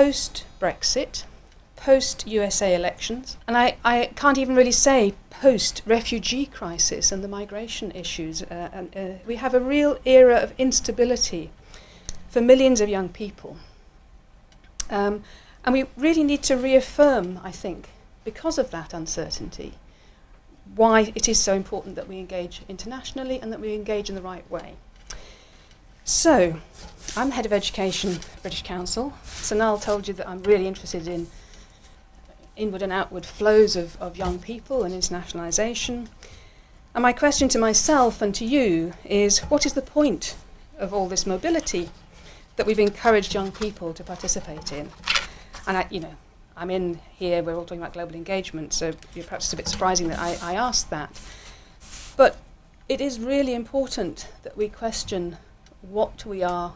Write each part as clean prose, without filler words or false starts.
post-Brexit, post-USA elections, and I can't even really say post-refugee crisis and the migration issues. We have a real era of instability for millions of young people. And we really need to reaffirm, I think, because of that uncertainty, why it is so important that we engage internationally and that we engage in the right way. So, I'm Head of Education at British Council. Sanal told you that I'm really interested in inward and outward flows of young people and internationalisation. And my question to myself and to you is, what is the point of all this mobility that we've encouraged young people to participate in? And I'm in here, we're all talking about global engagement, so perhaps it's a bit surprising that I asked that. But it is really important that we question what we are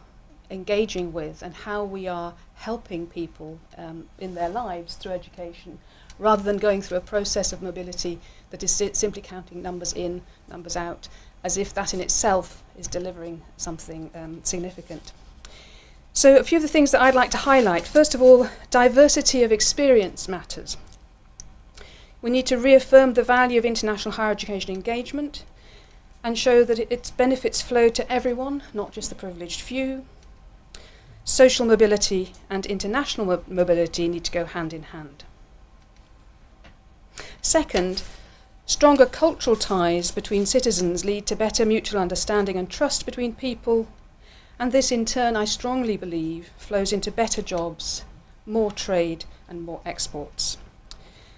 engaging with and how we are helping people in their lives through education, rather than going through a process of mobility that is simply counting numbers in, numbers out, as if that in itself is delivering something significant. So a few of the things that I'd like to highlight. First of all, diversity of experience matters. We need to reaffirm the value of international higher education engagement and show that its benefits flow to everyone, not just the privileged few. Social mobility and international mobility need to go hand in hand. Second, stronger cultural ties between citizens lead to better mutual understanding and trust between people, and this in turn, I strongly believe, flows into better jobs, more trade and more exports.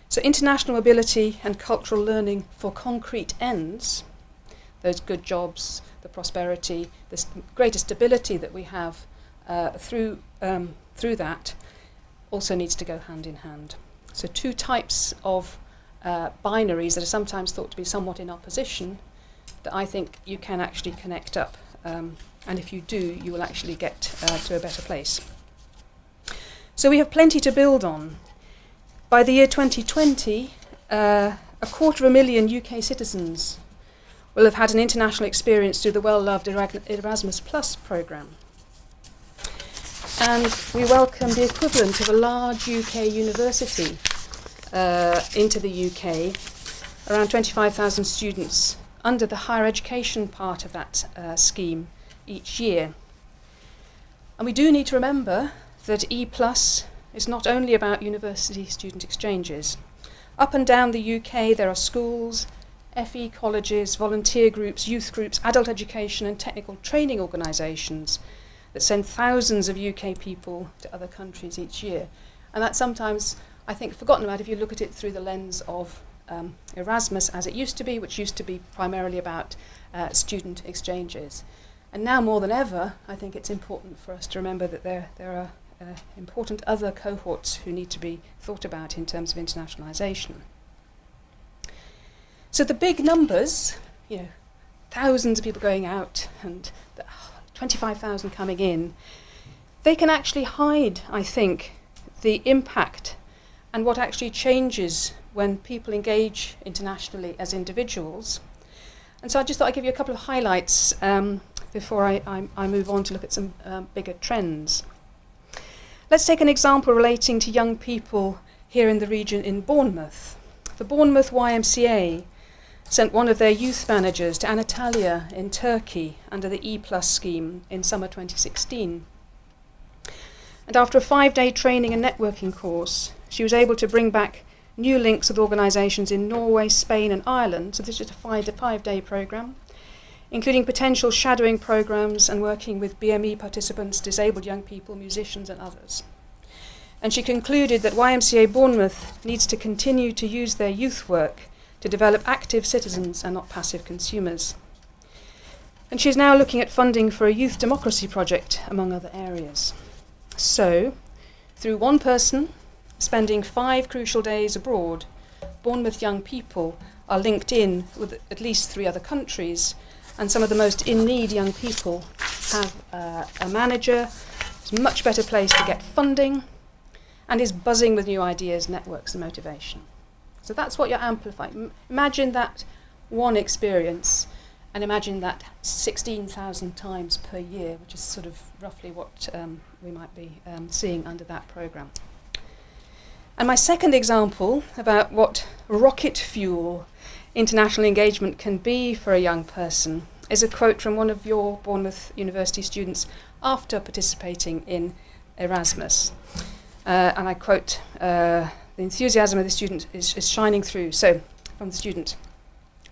So international mobility and cultural learning for concrete ends, those good jobs, the prosperity, the greater stability that we have through that, also needs to go hand in hand. So two types of binaries that are sometimes thought to be somewhat in opposition that I think you can actually connect up. And if you do, you will actually get to a better place. So we have plenty to build on. By the year 2020, 250,000 UK citizens will have had an international experience through the well-loved Erasmus Plus programme. And we welcome the equivalent of a large UK university into the UK, around 25,000 students under the higher education part of that scheme each year. And we do need to remember that E+ is not only about university student exchanges. Up and down the UK there are schools, FE colleges, volunteer groups, youth groups, adult education and technical training organisations that send thousands of UK people to other countries each year. And that's sometimes, I think, forgotten about if you look at it through the lens of Erasmus as it used to be, which used to be primarily about student exchanges. And now more than ever, I think it's important for us to remember that there are important other cohorts who need to be thought about in terms of internationalisation. So the big numbers, thousands of people going out and 25,000 coming in, they can actually hide, I think, the impact and what actually changes when people engage internationally as individuals. And so I just thought I'd give you a couple of highlights before I move on to look at some bigger trends. Let's take an example relating to young people here in the region in Bournemouth. The Bournemouth YMCA sent one of their youth managers to Anatolia in Turkey under the E+ scheme in summer 2016. And after a 5-day training and networking course, she was able to bring back new links with organisations in Norway, Spain and Ireland. So this is a 5-day programme, including potential shadowing programmes and working with BME participants, disabled young people, musicians and others. And she concluded that YMCA Bournemouth needs to continue to use their youth work to develop active citizens and not passive consumers. And she's now looking at funding for a youth democracy project, among other areas. So, through one person spending 5 crucial days abroad, Bournemouth young people are linked in with at least 3 other countries, and some of the most in-need young people have a manager who's a much better place to get funding and is buzzing with new ideas, networks and motivation. So that's what you're amplifying. Imagine that one experience And imagine that 16,000 times per year, which is sort of roughly what we might be seeing under that programme. And my second example about what rocket fuel international engagement can be for a young person is a quote from one of your Bournemouth University students after participating in Erasmus. And I quote, the enthusiasm of the student is shining through. So, from the student,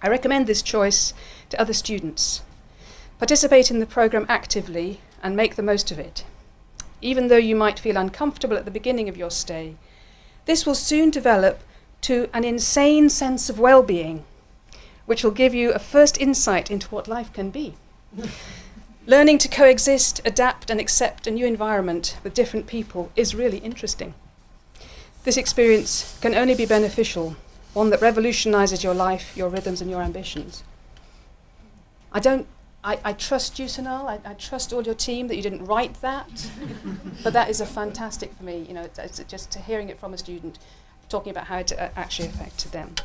I recommend this choice to other students. Participate in the programme actively and make the most of it. Even though you might feel uncomfortable at the beginning of your stay, this will soon develop to an insane sense of well-being, which will give you a first insight into what life can be. Learning to coexist, adapt and accept a new environment with different people is really interesting. This experience can only be beneficial, one that revolutionises your life, your rhythms and your ambitions. I trust you, Sonal, I trust all your team that you didn't write that, but that is a fantastic for me, it's just hearing it from a student, talking about how it actually affected them.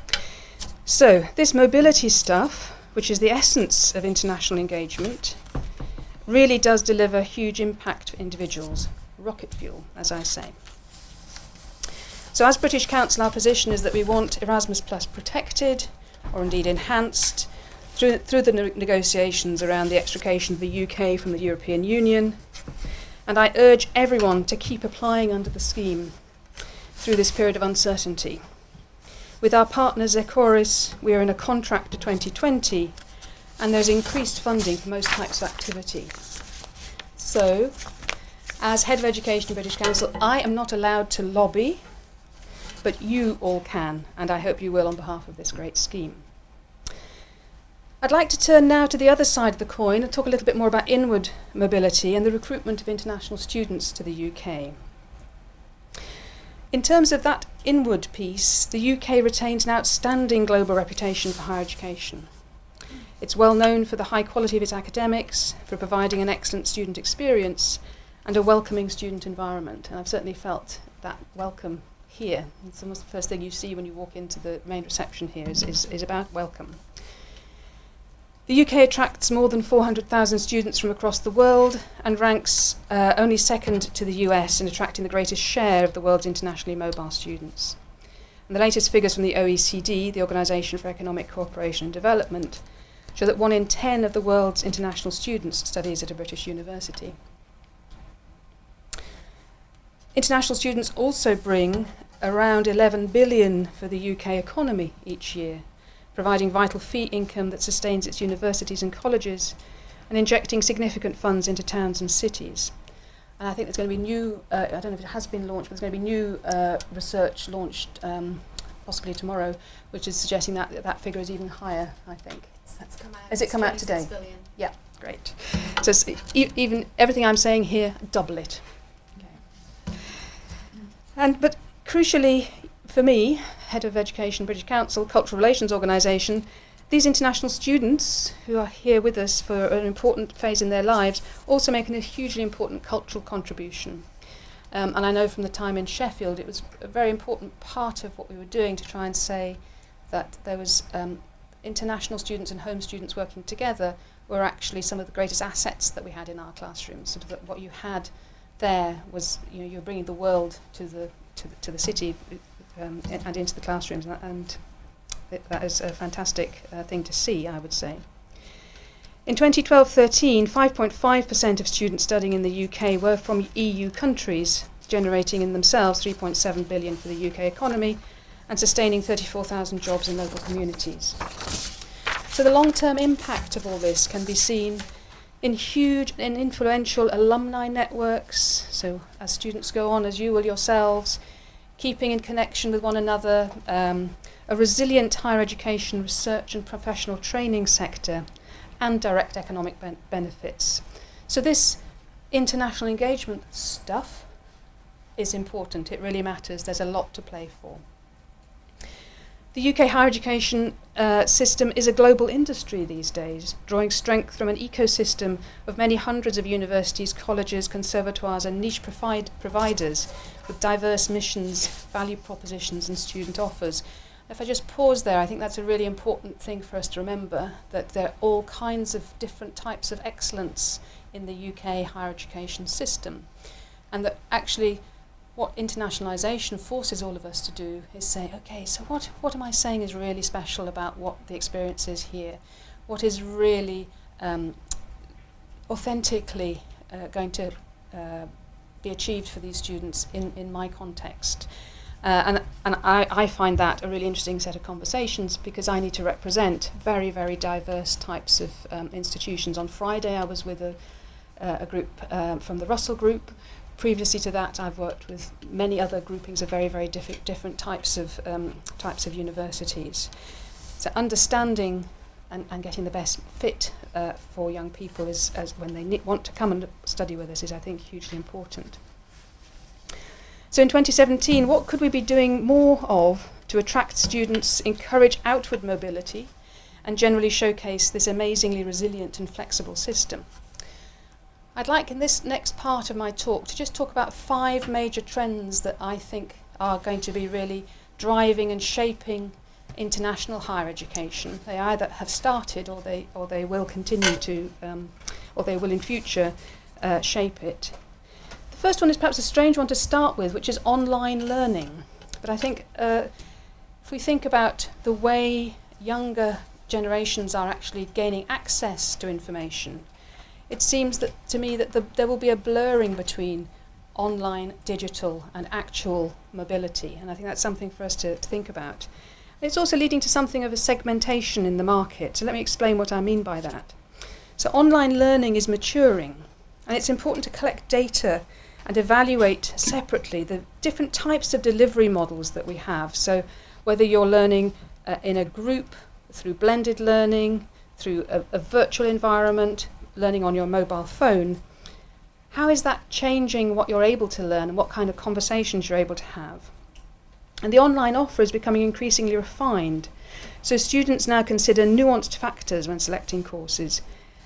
So, this mobility stuff, which is the essence of international engagement, really does deliver huge impact for individuals. Rocket fuel, as I say. So as British Council, our position is that we want Erasmus Plus protected, or indeed enhanced, through the negotiations around the extrication of the UK from the European Union. And I urge everyone to keep applying under the scheme through this period of uncertainty. With our partner Zecoris, we are in a contract to 2020, and there's increased funding for most types of activity. So, as Head of Education of British Council, I am not allowed to lobby, but you all can, and I hope you will on behalf of this great scheme. I'd like to turn now to the other side of the coin and talk a little bit more about inward mobility and the recruitment of international students to the UK. In terms of that inward piece, the UK retains an outstanding global reputation for higher education. It's well known for the high quality of its academics, for providing an excellent student experience and a welcoming student environment. And I've certainly felt that welcome here. It's almost the first thing you see when you walk into the main reception here is about welcome. The UK attracts more than 400,000 students from across the world and ranks only second to the US in attracting the greatest share of the world's internationally mobile students. And the latest figures from the OECD, the Organisation for Economic Cooperation and Development, show that 1 in 10 of the world's international students studies at a British university. International students also bring around 11 billion for the UK economy each year, providing vital fee income that sustains its universities and colleges, and injecting significant funds into towns and cities. And I think there's going to be new, I don't know if it has been launched, but there's going to be new research launched possibly tomorrow, which is suggesting that figure is even higher, I think. That's come out. Has it come out today? Billion. Yeah, great. So even everything I'm saying here, double it. Okay. But crucially, for me, Head of Education, British Council, Cultural Relations Organisation, these international students who are here with us for an important phase in their lives also make a hugely important cultural contribution. And I know from the time in Sheffield, it was a very important part of what we were doing to try and say that there was international students and home students working together were actually some of the greatest assets that we had in our classrooms. Sort of that what you had there was, you're bringing the world to the city and into the classrooms, and that is a fantastic thing to see, I would say. In 2012-13, 5.5% of students studying in the UK were from EU countries, generating in themselves 3.7 billion for the UK economy and sustaining 34,000 jobs in local communities. So the long-term impact of all this can be seen in huge and influential alumni networks. So as students go on, as you will yourselves, keeping in connection with one another, a resilient higher education, research and professional training sector, and direct economic benefits. So this international engagement stuff is important. It really matters. There's a lot to play for. The UK higher education system is a global industry these days, drawing strength from an ecosystem of many hundreds of universities, colleges, conservatoires and niche providers with diverse missions, value propositions and student offers. If I just pause there, I think that's a really important thing for us to remember, that there are all kinds of different types of excellence in the UK higher education system, and that actually what internationalisation forces all of us to do is say, okay, so what am I saying is really special about what the experience is here? What is really authentically going to be achieved for these students in my context? And I find that a really interesting set of conversations, because I need to represent very, very diverse types of institutions. On Friday I was with a group from the Russell Group. Previously to that, I've worked with many other groupings of very, very different types of universities. So understanding and getting the best fit for young people as when they want to come and study with us is, I think, hugely important. So in 2017, what could we be doing more of to attract students, encourage outward mobility, and generally showcase this amazingly resilient and flexible system? I'd like in this next part of my talk to just talk about 5 major trends that I think are going to be really driving and shaping international higher education. They either have started or they will continue to, or they will in future shape it. The first one is perhaps a strange one to start with, which is online learning. But I think if we think about the way younger generations are actually gaining access to information, it seems that to me that there will be a blurring between online, digital, and actual mobility, and I think that's something for us to think about. It's also leading to something of a segmentation in the market, so let me explain what I mean by that. So online learning is maturing, and it's important to collect data and evaluate separately the different types of delivery models that we have. So whether you're learning in a group, through blended learning, through a virtual environment, learning on your mobile phone, how is that changing what you're able to learn and what kind of conversations you're able to have? And the online offer is becoming increasingly refined. So students now consider nuanced factors when selecting courses.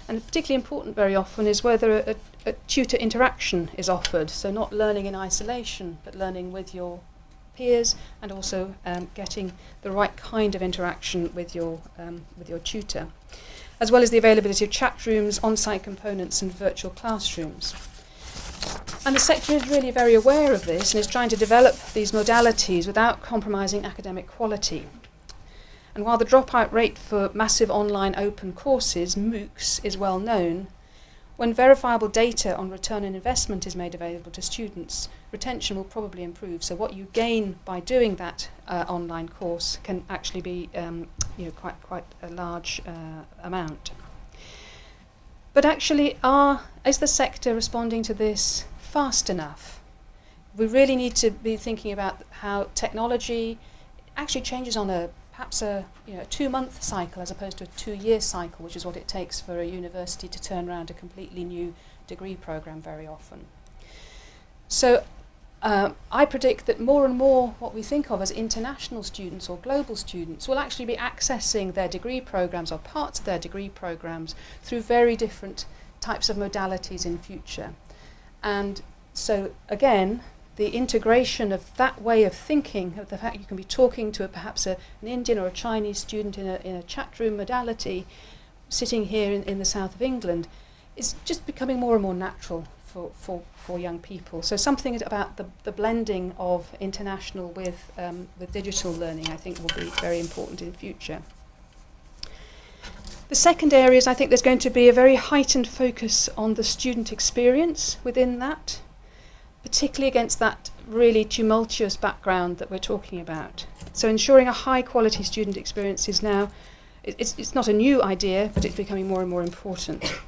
And particularly important very often is whether a tutor interaction is offered. So not learning in isolation, but learning with your peers, and also getting the right kind of interaction with your tutor, as well as the availability of chat rooms, on-site components, and virtual classrooms. And the sector is really very aware of this and is trying to develop these modalities without compromising academic quality. And while the dropout rate for massive online open courses, MOOCs, is well known, when verifiable data on return on investment is made available to students, retention will probably improve. So what you gain by doing that online course can actually be quite a large amount. But actually, is the sector responding to this fast enough? We really need to be thinking about how technology actually changes on perhaps a 2-month cycle as opposed to a 2-year cycle, which is what it takes for a university to turn around a completely new degree programme very often. So I predict that more and more what we think of as international students or global students will actually be accessing their degree programmes or parts of their degree programmes through very different types of modalities in future. And so again, the integration of that way of thinking, of the fact you can be talking to perhaps an Indian or a Chinese student in a chat room modality, sitting here in the south of England, is just becoming more and more natural for young people. So something about the blending of international with digital learning, I think, will be very important in future. The second area is I think there's going to be a very heightened focus on the student experience within that, particularly against that really tumultuous background that we're talking about. So ensuring a high quality student experience is now, it's not a new idea, but it's becoming more and more important.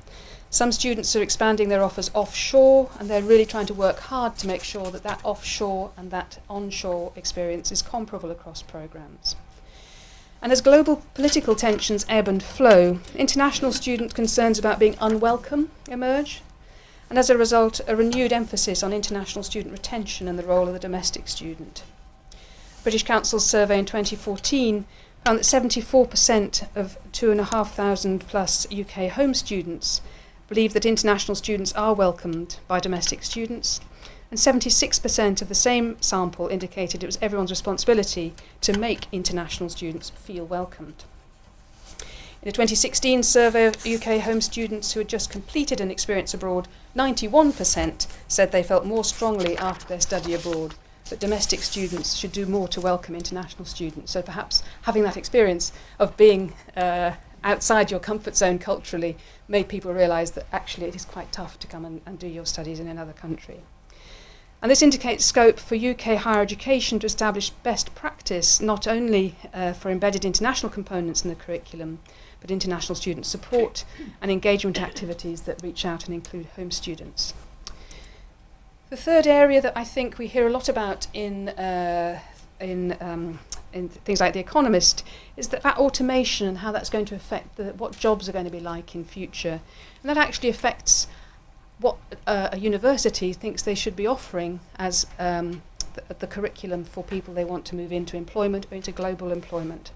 Some students are expanding their offers offshore, and they're really trying to work hard to make sure that that offshore and that onshore experience is comparable across programmes. And as global political tensions ebb and flow, international student concerns about being unwelcome emerge, and as a result, a renewed emphasis on international student retention and the role of the domestic student. British Council's survey in 2014 found that 74% of 2,500 plus UK home students believe that international students are welcomed by domestic students, And 76% of the same sample indicated it was everyone's responsibility to make international students feel welcomed. In a 2016 survey of UK home students who had just completed an experience abroad, 91% said they felt more strongly after their study abroad that domestic students should do more to welcome international students. So perhaps having that experience of being outside your comfort zone culturally made people realise that actually it is quite tough to come and do your studies in another country. And this indicates scope for UK higher education to establish best practice, not only for embedded international components in the curriculum, but international student support and engagement activities that reach out and include home students. The third area that I think we hear a lot about in things like The Economist is that automation and how that's going to affect what jobs are going to be like in future. And that actually affects what a university thinks they should be offering as the curriculum for people they want to move into employment or into global employment.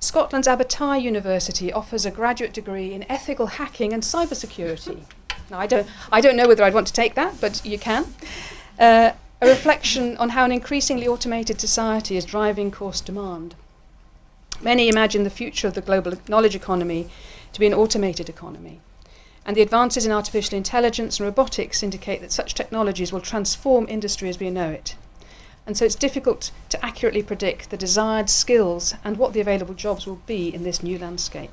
Scotland's Abertay University offers a graduate degree in ethical hacking and cybersecurity. Now, I don't know whether I'd want to take that, but you can. A reflection on how an increasingly automated society is driving course demand. Many imagine the future of the global knowledge economy to be an automated economy. And the advances in artificial intelligence and robotics indicate that such technologies will transform industry as we know it. And so it's difficult to accurately predict the desired skills and what the available jobs will be in this new landscape.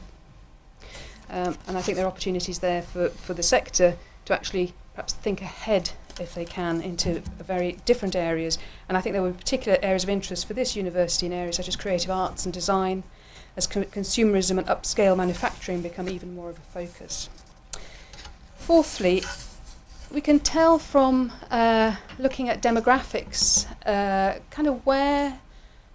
And I think there are opportunities there for the sector to actually perhaps think ahead, if they can, into very different areas. And I think there were particular areas of interest for this university in areas such as creative arts and design, as consumerism and upscale manufacturing become even more of a focus. Fourthly, we can tell from looking at demographics kind of where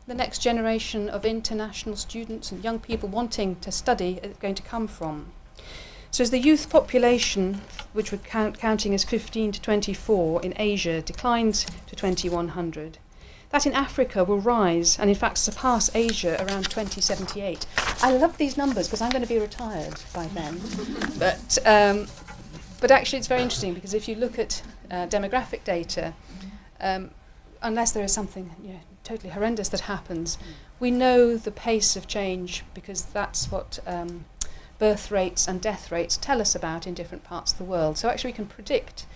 the next generation of international students and young people wanting to study is going to come from. So as the youth population, which we're counting as 15 to 24 in Asia, declines to 2100, that in Africa will rise and in fact surpass Asia around 2078. I love these numbers because I'm going to be retired by then. But actually it's very interesting because if you look at demographic data, unless there is something totally horrendous that happens, we know the pace of change because that's what birth rates and death rates tell us about in different parts of the world. So actually we can predict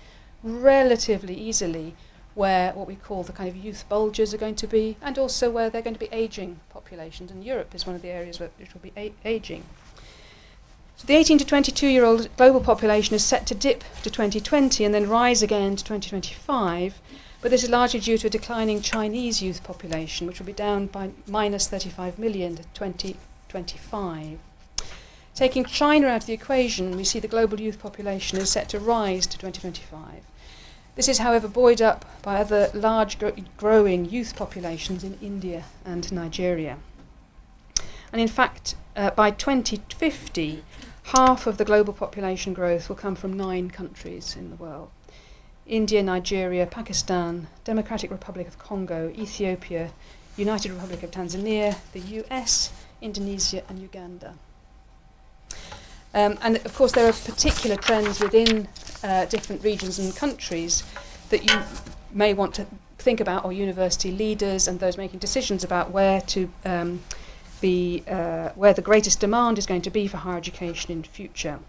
relatively easily where what we call the kind of youth bulges are going to be, and also where they're going to be ageing populations. And Europe is one of the areas where it will be ageing. So the 18 to 22-year-old global population is set to dip to 2020 and then rise again to 2025. But this is largely due to a declining Chinese youth population, which will be down by minus 35 million to 2025. Taking China out of the equation, we see the global youth population is set to rise to 2025. This is, however, buoyed up by other large growing youth populations in India and Nigeria. And in fact, by 2050, half of the global population growth will come from 9 countries in the world: India, Nigeria, Pakistan, Democratic Republic of Congo, Ethiopia, United Republic of Tanzania, the US, Indonesia and Uganda. And of course there are particular trends within different regions and countries that you may want to think about, or university leaders and those making decisions about where to where the greatest demand is going to be for higher education in the future.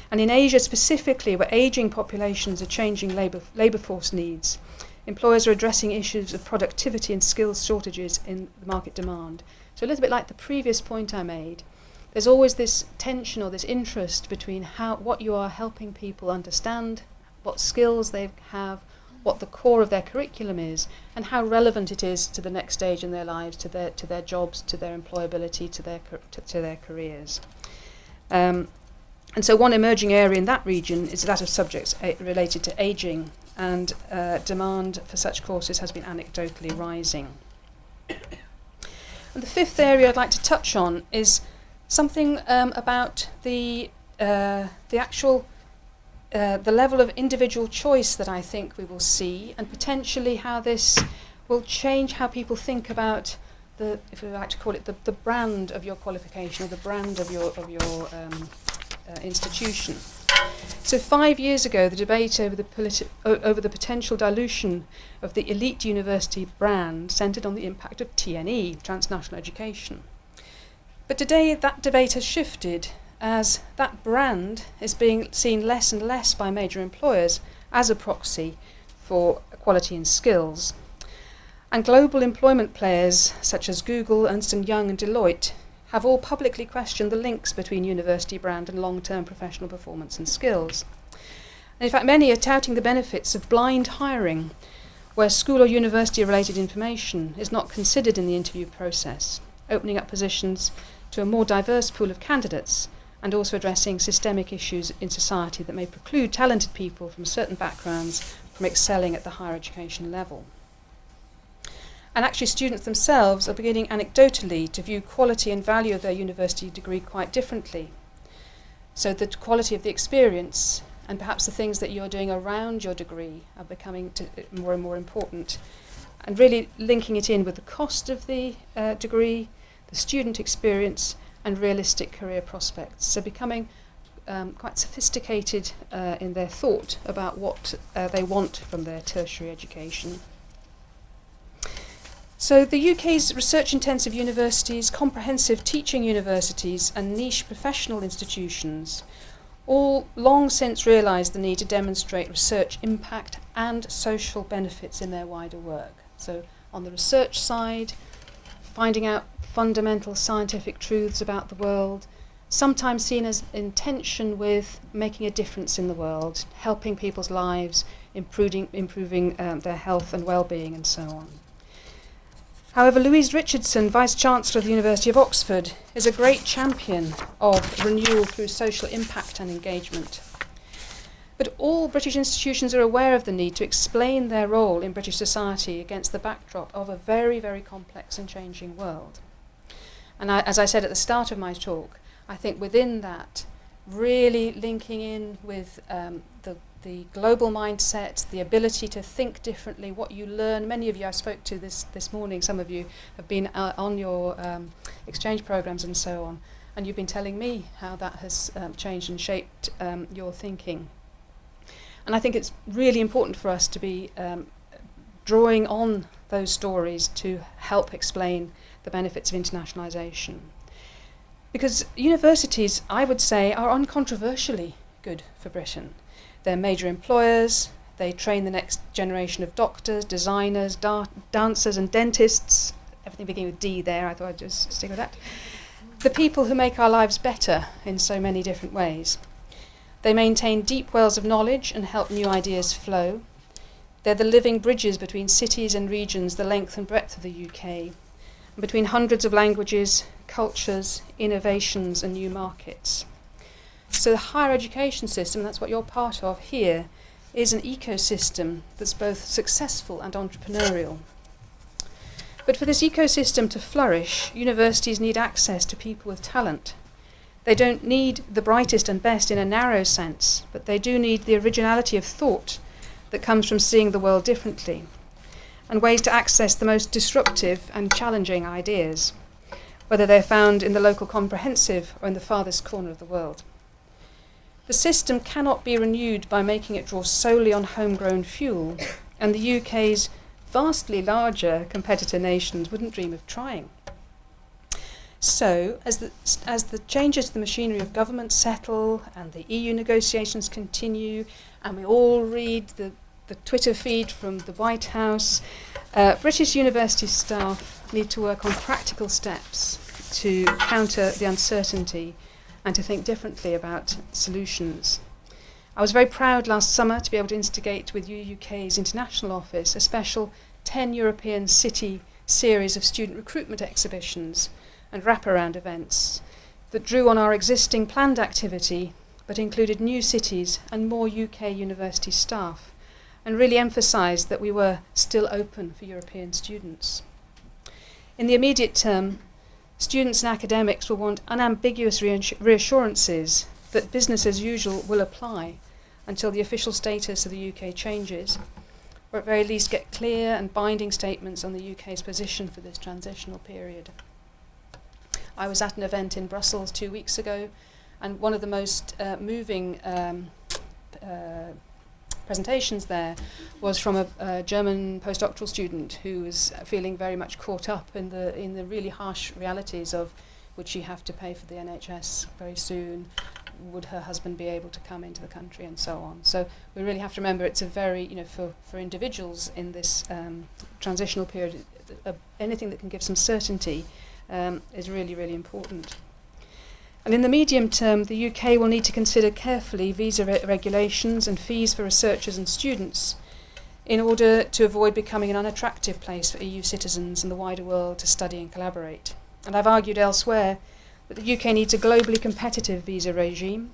And in Asia specifically, where ageing populations are changing labour force needs, employers are addressing issues of productivity and skills shortages in the market demand. So a little bit like the previous point I made, there's always this tension or this interest between what you are helping people understand, what skills they have, what the core of their curriculum is, and how relevant it is to the next stage in their lives, to their jobs, to their employability, to their careers. And so one emerging area in that region is that of subjects related to ageing, and demand for such courses has been anecdotally rising. And the fifth area I'd like to touch on is something about the actual the level of individual choice that I think we will see, and potentially how this will change how people think about if we like to call it the brand of your qualification, or the brand of your institution. So 5 years ago, the debate over the potential dilution of the elite university brand centred on the impact of TNE, transnational education. But today that debate has shifted, as that brand is being seen less and less by major employers as a proxy for quality and skills. And global employment players such as Google, Ernst & Young and Deloitte have all publicly questioned the links between university brand and long-term professional performance and skills. And in fact, many are touting the benefits of blind hiring, where school or university-related information is not considered in the interview process, opening up positions to a more diverse pool of candidates and also addressing systemic issues in society that may preclude talented people from certain backgrounds from excelling at the higher education level. And actually students themselves are beginning anecdotally to view quality and value of their university degree quite differently. So the quality of the experience and perhaps the things that you're doing around your degree are becoming more and more important, and really linking it in with the cost of the degree, the student experience and realistic career prospects. So becoming quite sophisticated in their thought about what they want from their tertiary education. So the UK's research-intensive universities, comprehensive teaching universities and niche professional institutions all long since realised the need to demonstrate research impact and social benefits in their wider work. So on the research side, finding out fundamental scientific truths about the world, sometimes seen as in tension with making a difference in the world, helping people's lives, improving their health and well-being and so on. However, Louise Richardson, Vice-Chancellor of the University of Oxford, is a great champion of renewal through social impact and engagement. But all British institutions are aware of the need to explain their role in British society against the backdrop of a very, very complex and changing world. And as I said at the start of my talk, I think within that, really linking in with the global mindset, the ability to think differently, what you learn. Many of you I spoke to this morning, some of you have been on your exchange programs and so on, and you've been telling me how that has changed and shaped your thinking. And I think it's really important for us to be drawing on those stories to help explain the benefits of internationalisation. Because universities, I would say, are uncontroversially good for Britain. They're major employers, they train the next generation of doctors, designers, dancers and dentists. Everything beginning with D there, I thought I'd just stick with that. The people who make our lives better in so many different ways. They maintain deep wells of knowledge and help new ideas flow. They're the living bridges between cities and regions the length and breadth of the UK, and between hundreds of languages, cultures, innovations and new markets. So the higher education system, that's what you're part of here, is an ecosystem that's both successful and entrepreneurial. But for this ecosystem to flourish, universities need access to people with talent. They don't need the brightest and best in a narrow sense, but they do need the originality of thought that comes from seeing the world differently, and ways to access the most disruptive and challenging ideas, whether they're found in the local comprehensive or in the farthest corner of the world. The system cannot be renewed by making it draw solely on homegrown fuel, and the UK's vastly larger competitor nations wouldn't dream of trying. So, as the changes to the machinery of government settle and the EU negotiations continue, and we all read the Twitter feed from the White House, British university staff need to work on practical steps to counter the uncertainty and to think differently about solutions. I was very proud last summer to be able to instigate with UK's international office a special 10 European city series of student recruitment exhibitions and wraparound events that drew on our existing planned activity but included new cities and more UK university staff, and really emphasised that we were still open for European students. In the immediate term, students and academics will want unambiguous reassurances that business as usual will apply until the official status of the UK changes, or at very least get clear and binding statements on the UK's position for this transitional period. I was at an event in Brussels 2 weeks ago, And one of the most moving presentations there was from a German postdoctoral student who was feeling very much caught up in the really harsh realities of, would she have to pay for the NHS very soon? Would her husband be able to come into the country, and so on? So we really have to remember it's a very, for individuals in this transitional period, anything that can give some certainty is really, really important. And in the medium term, the UK will need to consider carefully visa regulations and fees for researchers and students in order to avoid becoming an unattractive place for EU citizens and the wider world to study and collaborate. And I've argued elsewhere that the UK needs a globally competitive visa regime,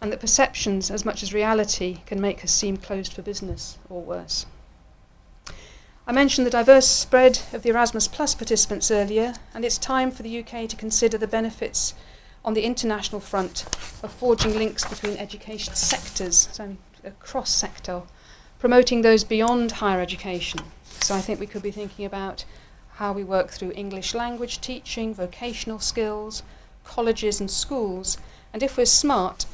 and that perceptions as much as reality can make us seem closed for business or worse. I mentioned the diverse spread of the Erasmus Plus participants earlier, and it's time for the UK to consider the benefits on the international front of forging links between education sectors, so a cross-sector, promoting those beyond higher education. So I think we could be thinking about how we work through English language teaching, vocational skills, colleges and schools, and if we're smart,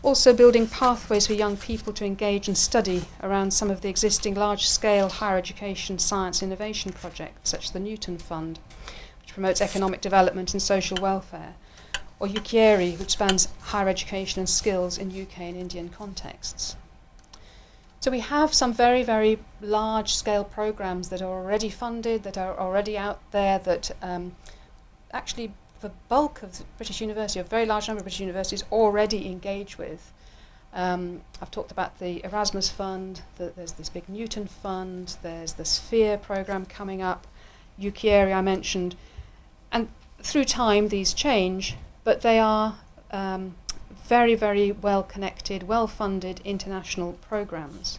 also building pathways for young people to engage and study around some of the existing large-scale higher education science innovation projects, such as the Newton Fund, which promotes economic development and social welfare, or UKERI, which spans higher education and skills in UK and Indian contexts. So we have some very, very large-scale programs that are already funded, that are already out there, that actually the bulk of the British University, a very large number of British universities, already engage with. I've talked about the Erasmus Fund, there's this big Newton Fund, there's the Sphere programme coming up, UKERI I mentioned, and through time these change, but they are very, very well-connected, well-funded international programmes.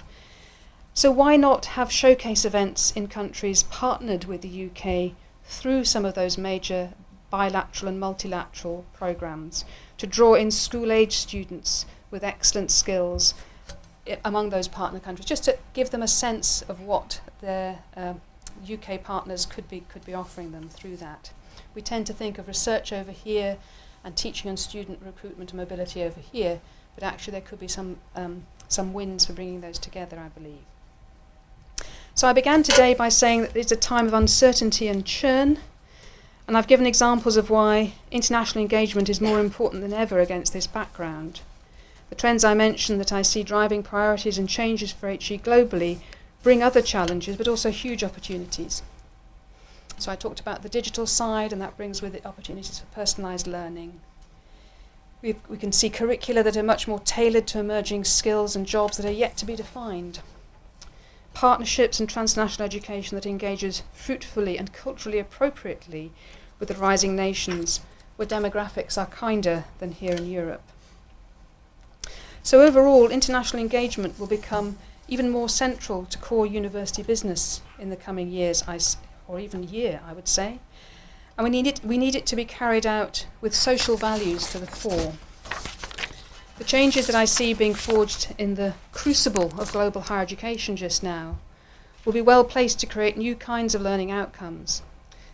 So why not have showcase events in countries partnered with the UK through some of those major bilateral and multilateral programmes to draw in school-age students with excellent skills among those partner countries, just to give them a sense of what their UK partners could be offering them through that. We tend to think of research over here and teaching and student recruitment and mobility over here, but actually there could be some wins for bringing those together, I believe. So I began today by saying that it's a time of uncertainty and churn, and I've given examples of why international engagement is more important than ever against this background. The trends I mentioned that I see driving priorities and changes for HE globally bring other challenges, but also huge opportunities. So I talked about the digital side, and that brings with it opportunities for personalised learning. We can see curricula that are much more tailored to emerging skills and jobs that are yet to be defined. Partnerships and transnational education that engages fruitfully and culturally appropriately with the rising nations, where demographics are kinder than here in Europe. So overall, international engagement will become even more central to core university business in the coming years, or even year, I would say. And we need it to be carried out with social values to the fore. The changes that I see being forged in the crucible of global higher education just now will be well placed to create new kinds of learning outcomes,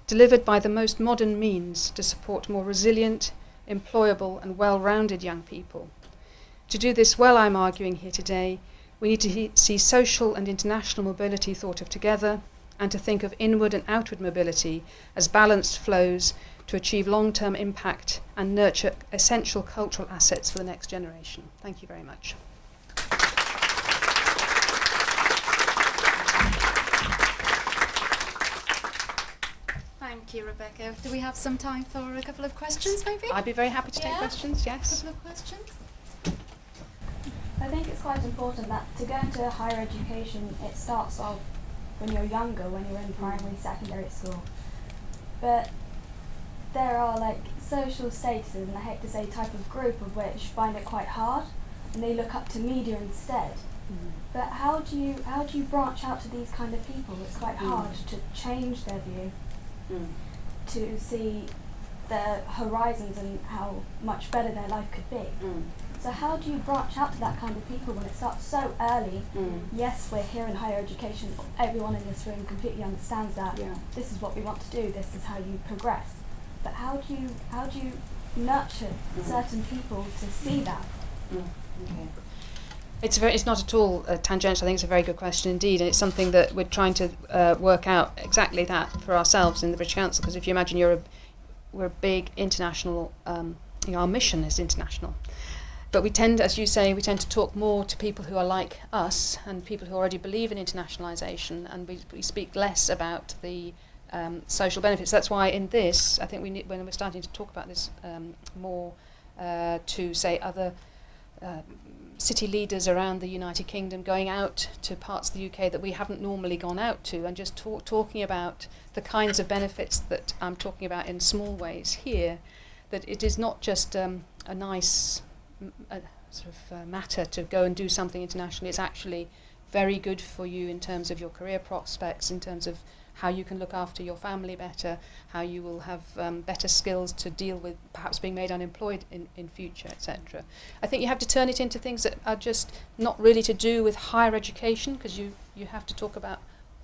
delivered by the most modern means to support more resilient, employable and well-rounded young people. To do this well, I'm arguing here today, we need to see social and international mobility thought of together, and to think of inward and outward mobility as balanced flows to achieve long-term impact and nurture essential cultural assets for the next generation. Thank you very much. Thank you, Rebecca. Do we have some time for a couple of questions, maybe? I'd be very happy to take questions, yes. A couple of questions? I think it's quite important that to go into higher education, it starts off when you're younger, when you're in primary, secondary school. But there are like social statuses, and I hate to say type of group, of which find it quite hard, and they look up to media instead. But how do you branch out to these kind of people? It's quite hard to change their view, to see their horizons and how much better their life could be. So how do you branch out to that kind of people when it starts so early? Yes, we're here in higher education. Everyone in this room completely understands that. This is what we want to do. This is how you progress. But how do you nurture certain people to see that? Okay. It's not at all tangential. I think it's a very good question indeed, and it's something that we're trying to work out exactly that for ourselves in the British Council. Because if you imagine we're a big international, our mission is international, but we tend, as you say, to talk more to people who are like us and people who already believe in internationalisation, and we speak less about the social benefits. That's why in this, I think we need, when we're starting to talk about this more to say other city leaders around the United Kingdom, going out to parts of the UK that we haven't normally gone out to, and just talking about the kinds of benefits that I'm talking about in small ways here, that it is not just a nice matter to go and do something internationally. It's actually very good for you in terms of your career prospects, in terms of how you can look after your family better, how you will have better skills to deal with perhaps being made unemployed in future, etc. I think you have to turn it into things that are just not really to do with higher education, because you have to talk about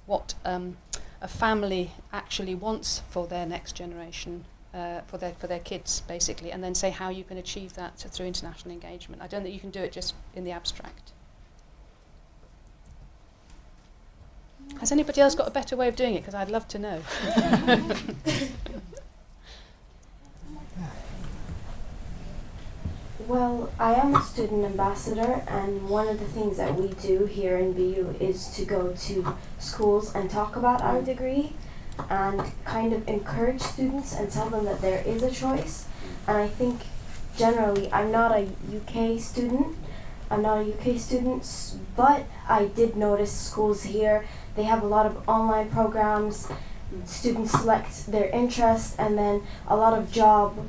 what a family actually wants for their next generation, for their kids, basically, and then say how you can achieve that through international engagement. I don't think you can do it just in the abstract. Has anybody else got a better way of doing it? Because I'd love to know. Well, I am a student ambassador, and one of the things that we do here in BU is to go to schools and talk about our degree and kind of encourage students and tell them that there is a choice. And I think generally, I'm not a UK student, but I did notice schools here, they have a lot of online programs, students select their interest, and then a lot of job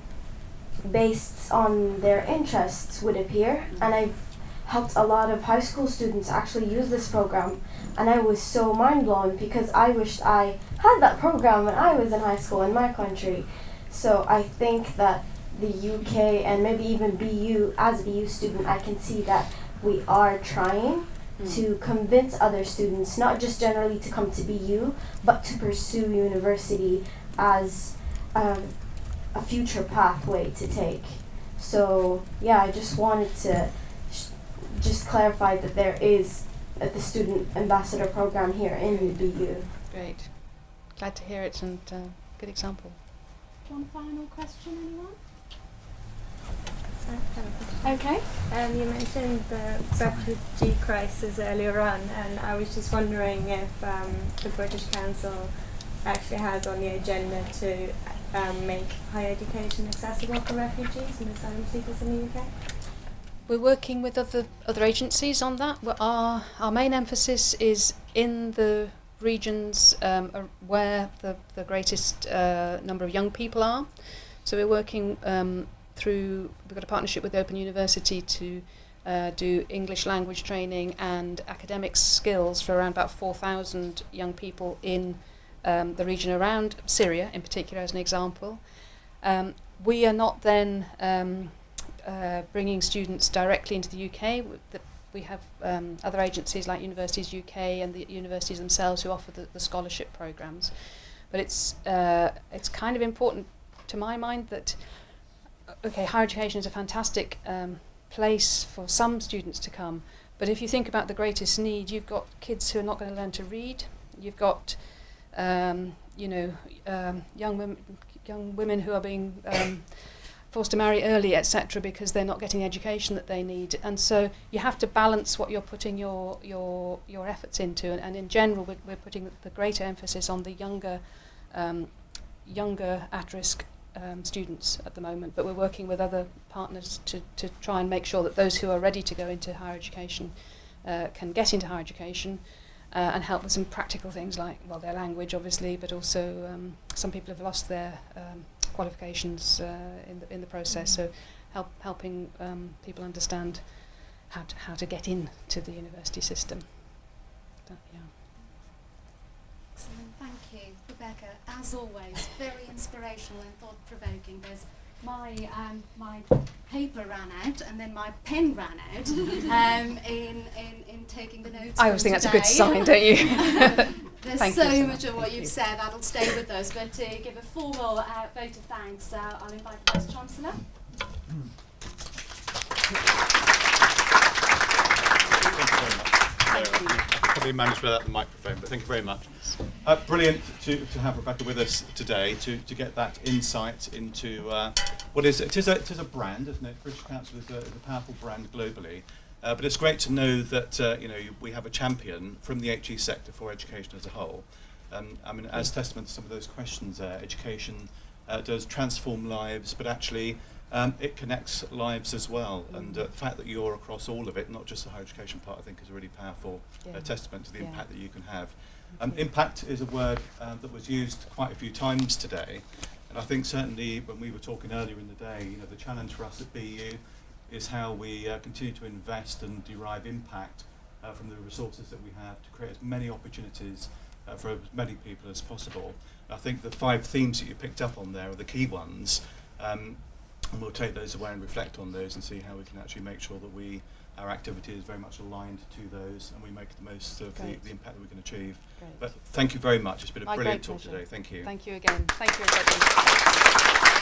based on their interests would appear. And I've helped a lot of high school students actually use this program, and I was so mind-blown because I wished I had that program when I was in high school in my country. So I think that the UK and maybe even BU, as a BU student, I can see that we are trying to convince other students, not just generally to come to BU, but to pursue university as a future pathway to take. So yeah, I just wanted to just clarify that there is the student ambassador program here in the BU. Great. Glad to hear it, and good example. One final question, anyone? Okay. You mentioned the refugee crisis earlier on, and I was just wondering if the British Council actually has on the agenda to make higher education accessible for refugees and asylum seekers in the UK. We're working with other agencies on that. Our main emphasis is in the regions where the greatest number of young people are. So we're working we've got a partnership with Open University to do English language training and academic skills for around about 4,000 young people in the region around Syria, in particular, as an example. We are not then bringing students directly into the UK. We have other agencies like Universities UK and the universities themselves who offer the scholarship programs. But it's kind of important to my mind that higher education is a fantastic place for some students to come, but if you think about the greatest need, you've got kids who are not going to learn to read, you've got young women who are being forced to marry early, etc., because they're not getting the education that they need. And so you have to balance what you're putting your efforts into, and in general we're putting the greater emphasis on the younger at-risk students at the moment, but we're working with other partners to try and make sure that those who are ready to go into higher education can get into higher education, and help with some practical things like, well, their language obviously, but also some people have lost their qualifications in the process, so helping people understand how to get into the university system. Excellent, thank you, Rebecca. As always, very inspirational and thought-provoking. There's my paper ran out, and then my pen ran out in taking the notes. I always think that's a good sign, don't you? There's Thank so you much of what Thank you've you. said that'll stay with us, but to give a formal vote of thanks, I'll invite the Vice Chancellor. Thank you very much. I could probably manage without the microphone, but thank you very much. Brilliant to have Rebecca with us today to get that insight into what is it is a brand, isn't it? British Council is a powerful brand globally, but it's great to know that we have a champion from the HE sector for education as a whole. I mean, as testament to some of those questions, education does transform lives, but actually it connects lives as well. And the fact that you're across all of it, not just the higher education part, I think is a really powerful testament to the impact that you can have. Impact is a word that was used quite a few times today. And I think certainly when we were talking earlier in the day, the challenge for us at BU is how we continue to invest and derive impact from the resources that we have to create as many opportunities for as many people as possible. I think the 5 themes that you picked up on there are the key ones, and we'll take those away and reflect on those and see how we can actually make sure that our activity is very much aligned to those and we make the most of the impact that we can achieve. Great. But thank you very much. It's been a My brilliant great talk pleasure. today. Thank you. Thank you again. Thank you, everybody.